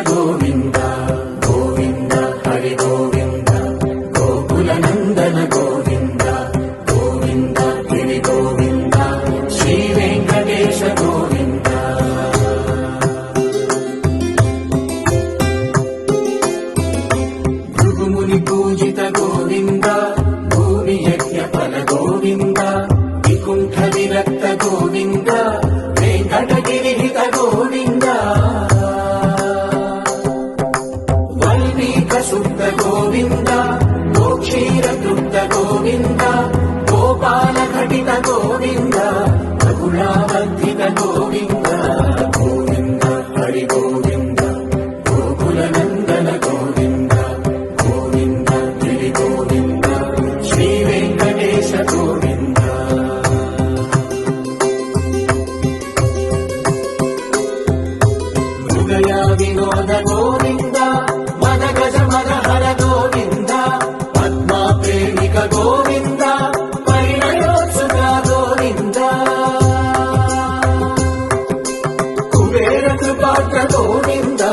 गोविन्द गोविन्द हरि गोविन्द गोकुलनन्दन गोविन्द गोविन्द गिरि गोविन्द श्रीवेङ्कटेश गोविन्द भृगुमुनि पूजित गोविन्द भूमि यज्ञ फल गोविन्द विकुण्ठ विरक्त गोविन्द वेङ्कटगिरिहित गोविन्द वल्मीक शुद्ध गोविन्द गोक्षीर तृप्त गोविन्द गोपाल घटित गोविन्द रघुलावर्धित गोविन्द गोविन्द हरि गोविन्द गोकुलनन्दन गोविन्द गोविन्द गिरि गोविन्द श्रीवेङ्कटेश गोविन्द हृदया विनोद गोविन्द मन गज मन हर गोविन्द पद्मा प्रेमिक गोविन्द परिणयोत्सुक गोविन्द कुबेर कृपात्र गोविन्द